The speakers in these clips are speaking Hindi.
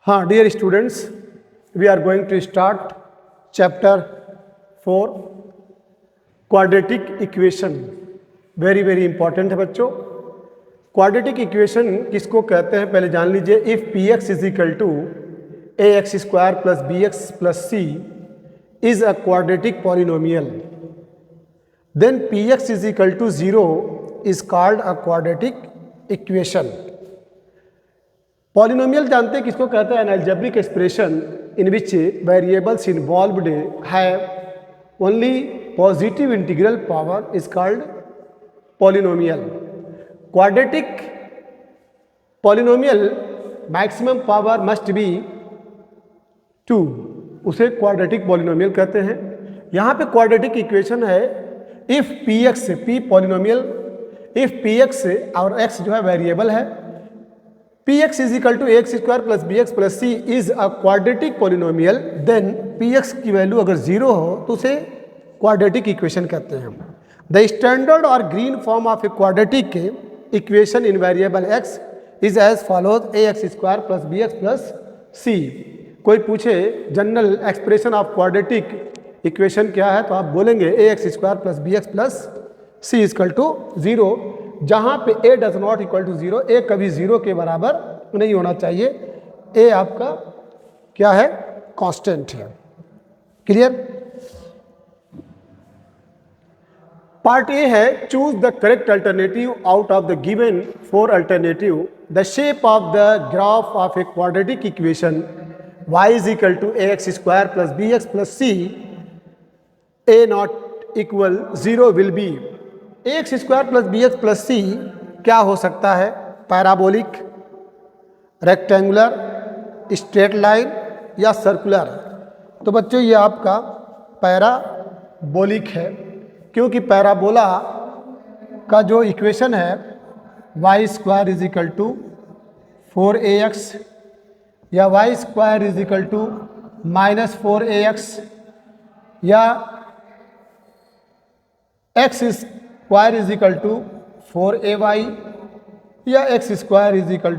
हाँ dear students, we are going to start chapter 4 quadratic equation. Very very important है बच्चों। क्वाड्रेटिक इक्वेशन किसको कहते हैं पहले जान लीजिए। If P x is equal to A x square plus B x plus C is a quadratic polynomial, then P x is equal to 0 is called a quadratic equation. Polynomial जानते हैं किसको कहते हैं? An algebraic expression in which variables involved have only positive integral power is called polynomial. Quadratic polynomial maximum power must be 2, उसे क्वाड्रेटिक पॉलिनोमियल कहते हैं। यहाँ पे क्वाड्रेटिक इक्वेशन है if P X, P polynomial, if P X और एक्स जो है वेरिएबल है, P x is equal to X square plus B x plus C is a quadratic polynomial, then P X की वैल्यू अगर 0 हो तो उसे क्वाड्रेटिक इक्वेशन कहते हैं। द स्टैंडर्ड और green form of a quadratic equation in variable X is as follows A x square plus B x plus C. कोई पूछे general expression of quadratic equation क्या है तो आप बोलेंगे A x square plus B x plus C equal to 0, जहाँ पे A does not equal to 0, A कभी 0 के बराबर नहीं होना चाहिए। ए आपका क्या है? कांस्टेंट है। क्लियर? पार्ट ए है choose the correct alternative out of the given 4 alternative. The shape of the graph of a quadratic equation y is equal to A x square plus B x plus C A not equal 0 will be. A x square plus B x plus C क्या हो सकता है? पैराबोलिक, रेक्टेंगुलर, स्ट्रेट लाइन या सर्कुलर। तो बच्चों ये आपका पैराबोलिक है, क्योंकि पैराबोला का जो इक्वेशन है y square is equal to 4ax या y square is equal to -4ax या x square is equal to 4ay या x square is equal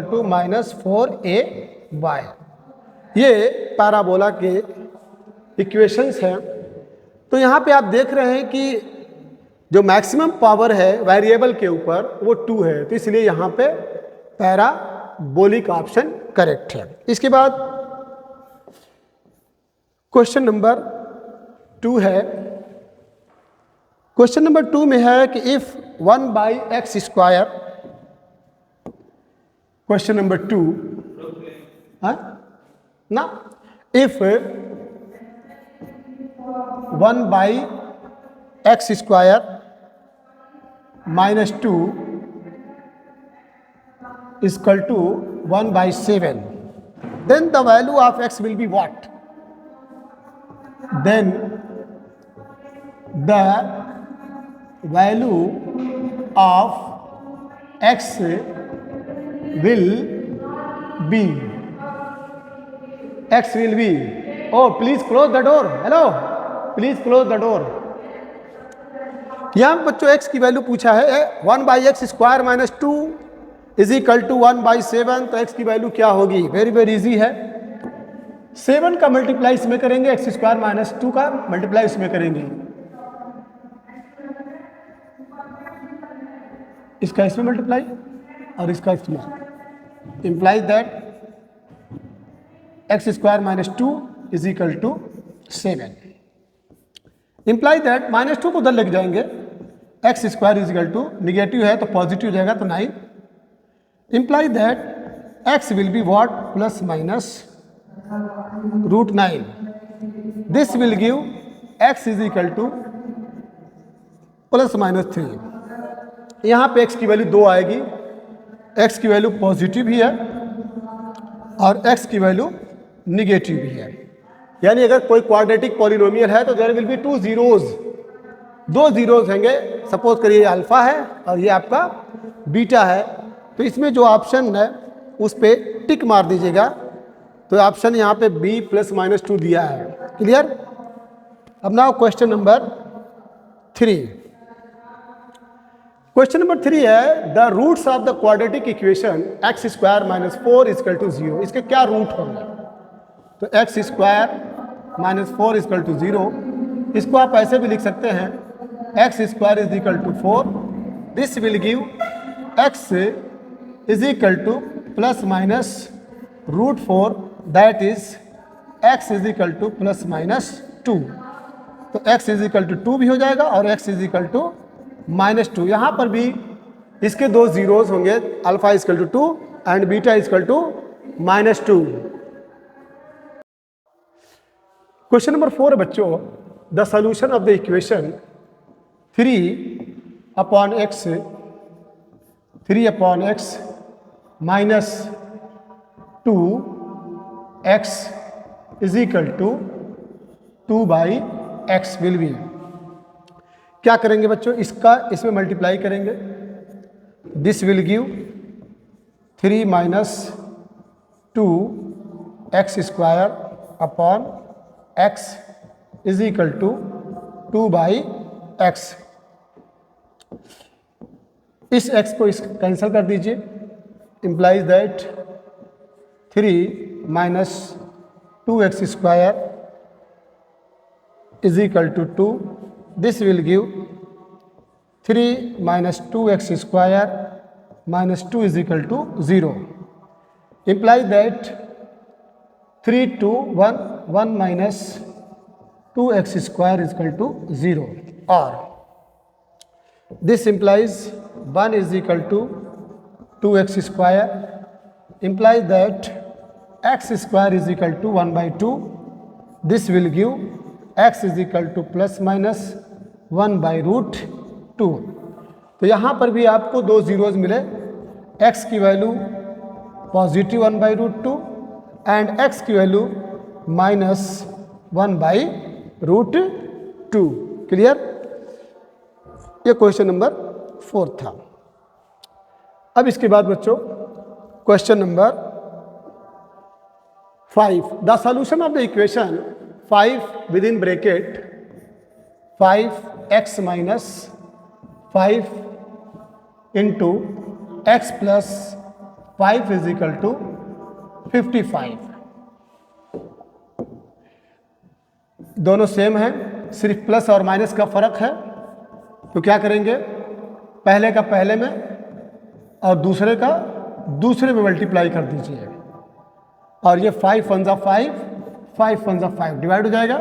to -4ay। ये पैराबोला के इक्वेशंस हैं। तो यहाँ पे आप देख रहे हैं कि जो मैक्सिमम पावर है वेरिएबल के ऊपर वो 2 है, तो इसलिए यहाँ पे पैराबोलिक ऑप्शन करेक्ट है। इसके बाद क्वेश्चन नंबर 2 है। क्वेश्चन नंबर 2 में है कि if 1/x square, question number 2 ना, if 1/x square -2 is equal to 1/7, then the value of x will be what? Then the value of x will be, oh please close the door, hello please close the door। यहाँ बच्चों x की वैल्यू पूछा है 1/x square -2 is equal to 1/7, तो x की वैल्यू क्या होगी? वेरी वेरी इजी है। 7 का मल्टीप्लाई इसमें करेंगे, x स्क्वायर -2 का मल्टीप्लाई इसमें करेंगे, इसका इसमें मल्टीप्लाई और इसका इसमें, implies that x square -2 is equal to 7। Implies that -2 को उधर लेके जाएंगे, x square is equal to, negative है तो पॉजिटिव जाएगा तो 9। Implies that x will be what? Plus minus √9। This will give x is equal to +-3। यहाँ पे x की वैल्यू 2 आएगी, x की वैल्यू पॉजिटिव भी है और x की वैल्यू निगेटिव भी है। यानी अगर कोई क्वाड्रेटिक पॉलिनोमियल है तो there will be 2 zeros, 2 zeros होंगे। सपोज करिए अल्फा है और ये आपका बीटा है, तो इसमें जो ऑप्शन है उस पर टिक मार दीजिएगा। तो ऑप्शन यहाँ पे b +-2 दिया है। क्लियर? अब now question number 3। Question number 3 है the roots of the quadratic equation x square minus 4 is equal to 0, इसके क्या रूट होंगे? तो x square minus 4 is equal to 0, इसको आप ऐसे भी लिख सकते हैं x square is equal to 4, this will give x is equal to plus minus root 4, that is x is equal to plus minus 2। तो x इज इक्वल टू 2 भी हो जाएगा और x is equal to minus 2। यहाँ पर भी इसके दो जीरोज होंगे, alpha is equal to 2 and beta is equal to minus 2। Question number 4 है बच्चों, the solution of the equation 3/x minus 2x is equal to 2/x will be. क्या करेंगे बच्चों? इसमें मल्टीप्लाई करेंगे, this will give 3 minus 2x square upon x is equal to 2/x। इस x को कैंसिल कर दीजिए, implies that 3 minus 2x square is equal to 2, this will give 3 minus 2x square minus 2 is equal to 0, imply that 3 to 1 minus 2x square is equal to 0, or this implies 1 is equal to 2x square, implies that x square is equal to 1/2, this will give x is equal to plus minus 1/√2। तो यहाँ पर भी आपको दो जीरोज मिले, x की वैल्यू पॉजिटिव 1/√2 एंड x की वैल्यू माइनस 1/√2। क्लियर? ये क्वेश्चन नंबर 4 था। अब इसके बाद बच्चों question number 5, the solution of the equation 5 within bracket 5x minus 5 into x plus 5 is equal to 55। दोनों सेम है, सिर्फ प्लस और माइनस का फर्क है। तो क्या करेंगे? पहले का पहले में और दूसरे का दूसरे में मल्टीप्लाई कर दीजिए, और ये 5 1 5 5 1 5 डिवाइड हो जाएगा।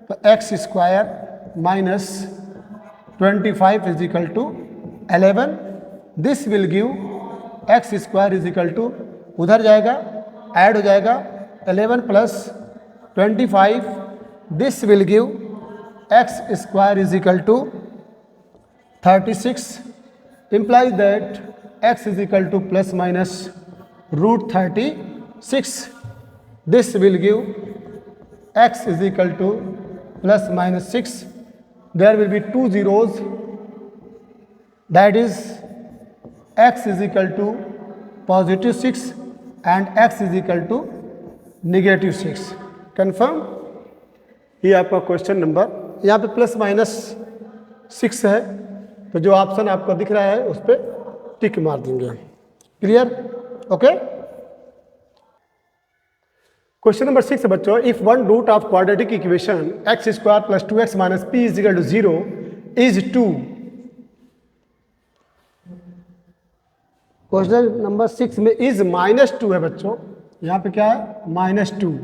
तो x square minus 25 is equal to 11, this will give x square is equal to, उधर जाएगा ऐड हो जाएगा 11 plus 25, this will give x square is equal to 36, implies that x is equal to plus minus √36, this will give x is equal to plus minus 6, there will be two zeros, that is x is equal to positive 6 and x is equal to negative 6। Confirm? ये आपका क्वेश्चन नंबर, यहाँ पे प्लस माइनस 6 है, तो जो ऑप्शन आपको दिख रहा है उस पर टिक मार देंगे। क्लियर? ओके। क्वेश्चन नंबर 6 बच्चों, if one root of quadratic equation x square plus 2x minus p is equal to 0 is 2। Question number 6 में इज -2 है बच्चों, यहाँ पे क्या है? -2।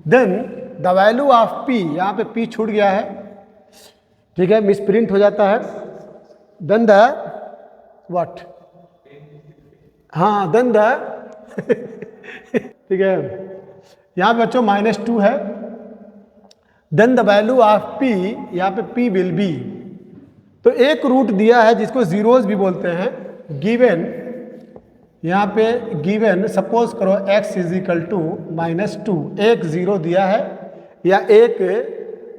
Then the value of p, यहाँ पे पी छूट गया है, ठीक है, मिसप्रिंट हो जाता है। Then the what? हाँ, देन द ठीक है, यहाँ पे बच्चों -2 है। Then the value of p, यहाँ पे पी विल बी, तो एक रूट दिया है जिसको जीरोज भी बोलते हैं, गिवन, यहाँ पे गिवन सपोज करो x इज इक्वल टू -2, एक जीरो दिया है या एक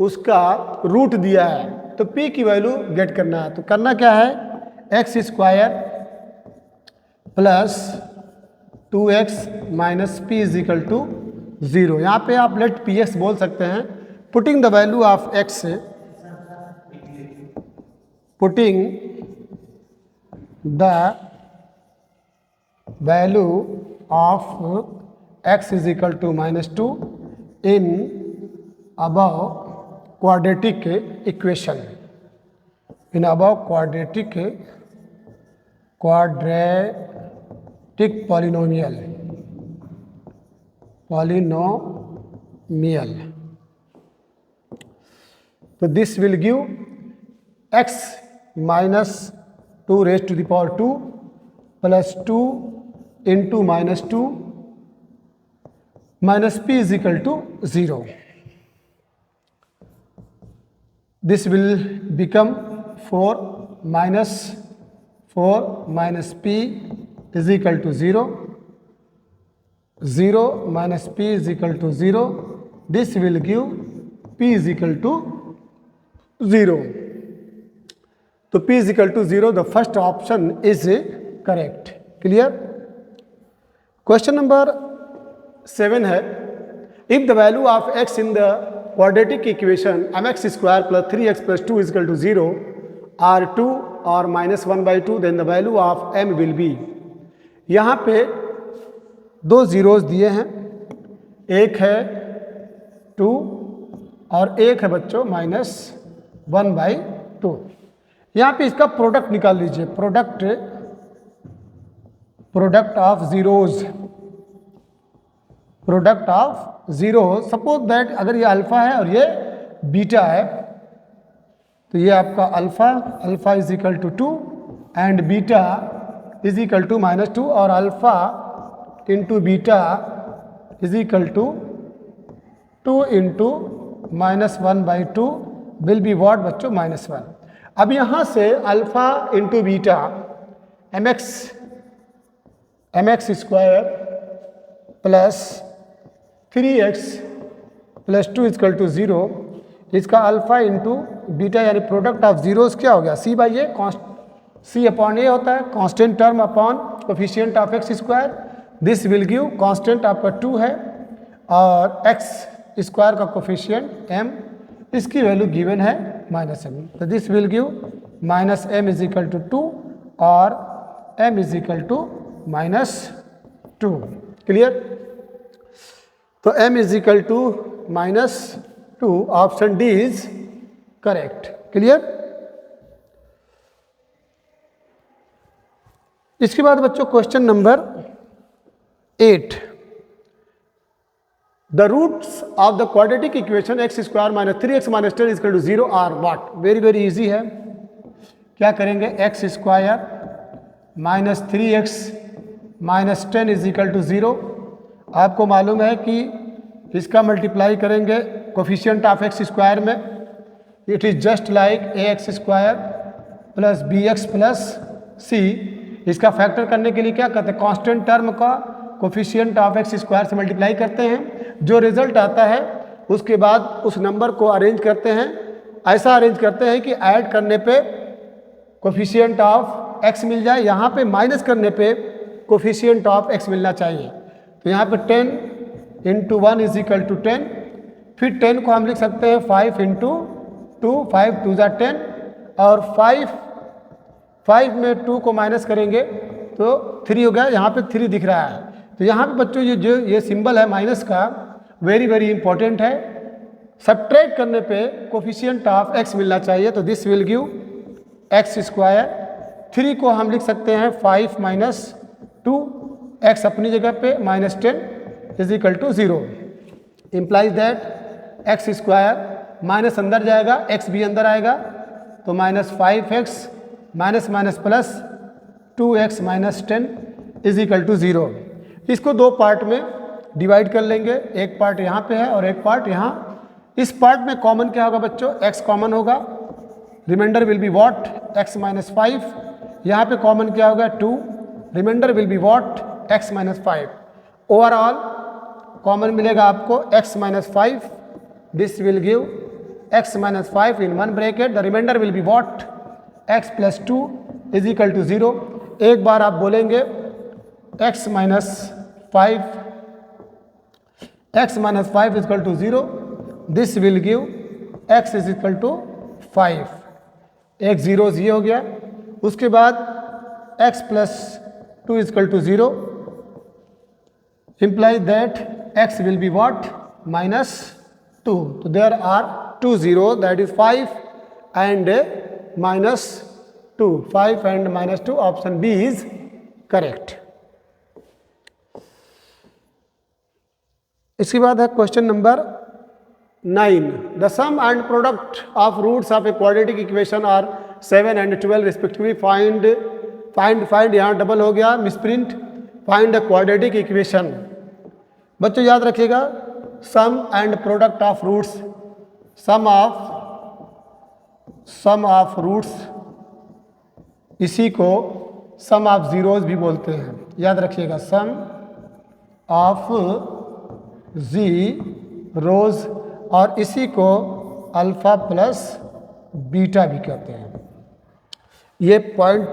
उसका रूट दिया है, तो p की वैल्यू गेट करना है। तो करना क्या है? X square plus 2x minus p is equal to 0। यहाँ पे आप लेट पी एक्स बोल सकते हैं। Putting the value of x, putting the value of x is equal to -2 in above quadratic equation, in above quadratic polynomial तो this will give x -2 raised to the power 2 plus 2 into -2 minus p is equal to 0. This will become 4 minus p is equal to 0. 0 minus p is equal to 0. This will give p is equal to 0. So p is equal to 0. The first option is correct. Clear? Question number 7 है, if the value of x in the quadratic equation mx square plus 3x plus 2 is equal to 0 are 2 or -1/2, then the value of m will be. यहाँ पे दो जीरोस दिए हैं, एक है 2 और एक है बच्चों -1/2। यहाँ पे इसका प्रोडक्ट निकाल लीजिए, product of zero. Suppose that अगर ये अल्फा है और ये बीटा है, तो ये आपका alpha is equal to 2 and beta is equal to -2 और alpha into beta is equal to 2 into -1/2 will be what बच्चों -1। अब यहाँ से alpha into beta mx square plus 3x plus 2 equal to 0, इसका अल्फा इंटू बीटा यानी प्रोडक्ट ऑफ जीरोस क्या हो गया, c/a, c अपॉन ए होता है, constant term upon coefficient of x square. This will give constant आपका 2 है और x स्क्वायर का कोफिशिएंट m, इसकी वैल्यू गिवन है -m। तो this will give -m is equal to 2 और m is equal to -2। Clear? तो m is equal to -2, option D is correct. Clear? इसके बाद बच्चों question number 8, the roots of the quadratic equation x square - 3x - 10 is equal to 0 are what. Very easy है, क्या करेंगे, x square -3x - 10 is equal to 0। आपको मालूम है कि इसका मल्टीप्लाई करेंगे कोफिशिएंट ऑफ x स्क्वायर में, it is just like ax square plus bx plus c। इसका फैक्टर करने के लिए क्या करते हैं, कांस्टेंट टर्म का कोफिशिएंट ऑफ x स्क्वायर से मल्टीप्लाई करते हैं, जो रिजल्ट आता है उसके बाद उस नंबर को अरेंज करते हैं, ऐसा अरेंज करते हैं कि ऐड करने पे कोफिशिएंट ऑफ x मिल जाए, यहाँ पे माइनस करने पे कोफिशिएंट ऑफ x मिलना चाहिए। तो यहाँ पे 10 इंटू 1 इज इक्वल टू 10, फिर 10 को हम लिख सकते हैं 5 इंटू 2, 5 2 ज़ा 10 और 5 में 2 को माइनस करेंगे तो 3 हो गया, यहाँ पे 3 दिख रहा है। तो यहाँ पे बच्चों ये सिंबल है माइनस का, वेरी इंपॉर्टेंट है। सब्ट्रैक्ट करने पे कोफिशिएंट ऑफ x मिलना चाहिए, तो this will give x square. 3 को हम लिख सकते हैं 5 माइनस 2, x अपनी जगह पे -10 is equal to 0, implies that x square minus अंदर जाएगा, x भी अंदर आएगा, तो -5x minus plus 2x - 10 is equal to 0। इसको दो पार्ट में डिवाइड कर लेंगे, एक पार्ट यहाँ पे है और एक पार्ट यहाँ। इस पार्ट में कॉमन क्या होगा बच्चों, x कॉमन होगा, reminder will be what x - 5। यहाँ पे कॉमन क्या होगा 2, reminder will be what x - 5। Overall common मिलेगा आपको x - 5, this will give x - 5 in one bracket, the reminder will be what x + 2 is equal to 0। एक बार आप बोलेंगे x - 5 is equal to 0, this will give x is equal to 5। एक जीरो ये हो गया। उसके बाद x plus 2 is equal to 0 implies that x will be what? Minus 2. So there are 2 zeros, that is 5 and minus 2. 5 and minus 2, option B is correct. इसके बाद है question number 9. The sum and product of roots of a quadratic equation are 7 and 12 respectively. Find यहाँ डबल हो गया, misprint. Find a quadratic equation. बच्चों याद रखिएगा, sum and product of roots, sum of roots, इसी को सम ऑफ जीरोज भी बोलते हैं. याद रखिएगा, सम ऑफ जीरोज, और इसी को अल्फा प्लस बीटा भी कहते हैं. ये point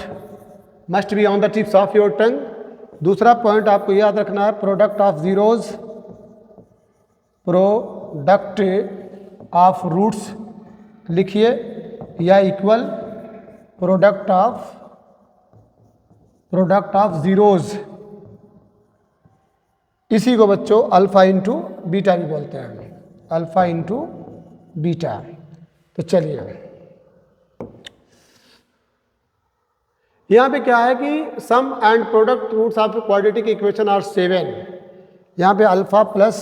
must be on the tips of your tongue. दूसरा पॉइंट आपको याद रखना है, product of zeros, product of roots लिखिए, या इक्वल प्रोडक्ट ऑफ जीरोज. इसी को बच्चों अल्फा इंटू बीटा भी बोलते हैं, अल्फा इंटू बीटा. तो चलिए, यहाँ पे क्या है कि sum and product roots of quadratic equation are 7. यहाँ पे अल्फा प्लस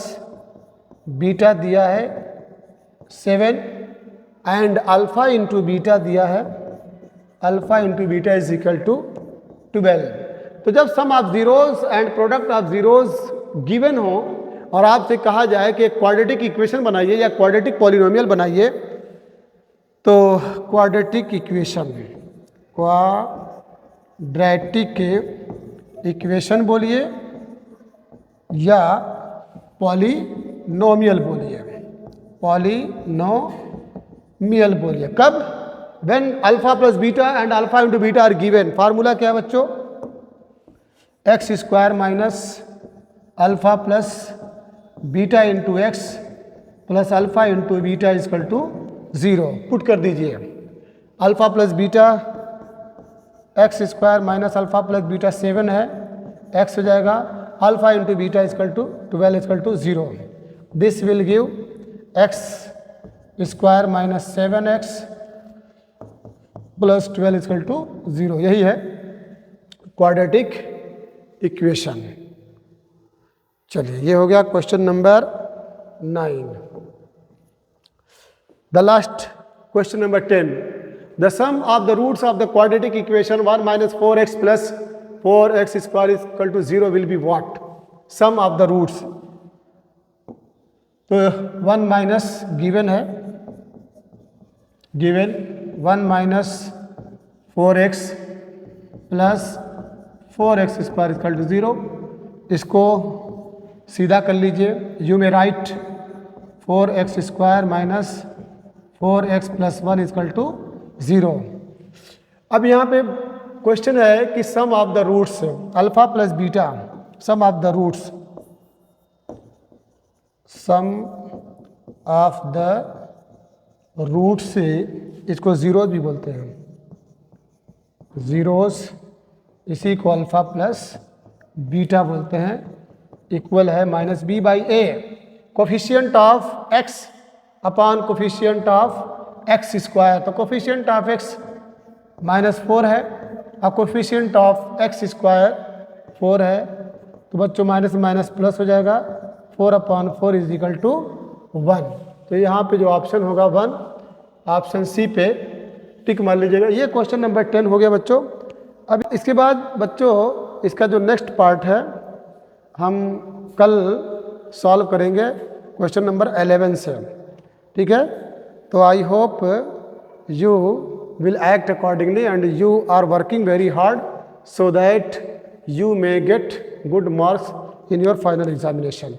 बीटा दिया है 7 एंड अल्फा इंटू बीटा दिया है, alpha into beta is equal to 12. तो जब sum of zeros and product of zeros given हो और आपसे कहा जाए कि क्वाड्रेटिक इक्वेशन बनाइए या क्वाड्रेटिक पॉलिनोमियल बनाइए, तो क्वाड्रेटिक इक्वेशन बोलिए या पॉलिनोमियल बोलिए. कब? When alpha plus beta and alpha into beta are given. Formula क्या है बच्चों? X square minus alpha plus beta into x plus alpha into beta is equal to 0. Put कर दीजिए, alpha plus beta x square minus alpha plus beta 7 है, एक्स हो जाएगा, alpha into beta is equal to 12 is equal to 0. This will give x square minus 7x plus 12 is equal to 0. यही है क्वाड्रेटिक इक्वेशन. चलिए, ये हो गया question number 9. The last question number 10. The sum of the roots of the quadratic equation 1 minus 4x plus 4x square is equal to 0 will be what? Sum of the roots. तो 1 माइनस गिवन है, given 1 minus 4x plus 4x square equal to 0. इसको सीधा कर लीजिए. You may write 4x square minus 4x plus 1 equal to 0. अब यहाँ पे क्वेश्चन है कि sum of the roots, alpha plus beta, sum of the roots, sum of the root से इसको जीरोज भी बोलते हैं, जीरोज, इसी को अल्फा प्लस बीटा बोलते हैं. इक्वल है minus b by a, coefficient of x upon coefficient of x square. तो कोफिशियंट ऑफ एक्स माइनस 4 है और कोफिशियंट ऑफ एक्स स्क्वायर 4 है. तो बच्चों माइनस माइनस प्लस हो जाएगा, 4 अपॉन 4 इज इक्वल टू 1. तो यहाँ पे जो ऑप्शन होगा 1, ऑप्शन सी पे टिक मार लीजिएगा. ये क्वेश्चन नंबर 10 हो गया बच्चों. अब इसके बाद बच्चों इसका जो नेक्स्ट पार्ट है हम कल सॉल्व करेंगे क्वेश्चन नंबर 11 से. ठीक है, तो I hope you will act accordingly and you are working very hard so that you may get good marks in your final examination.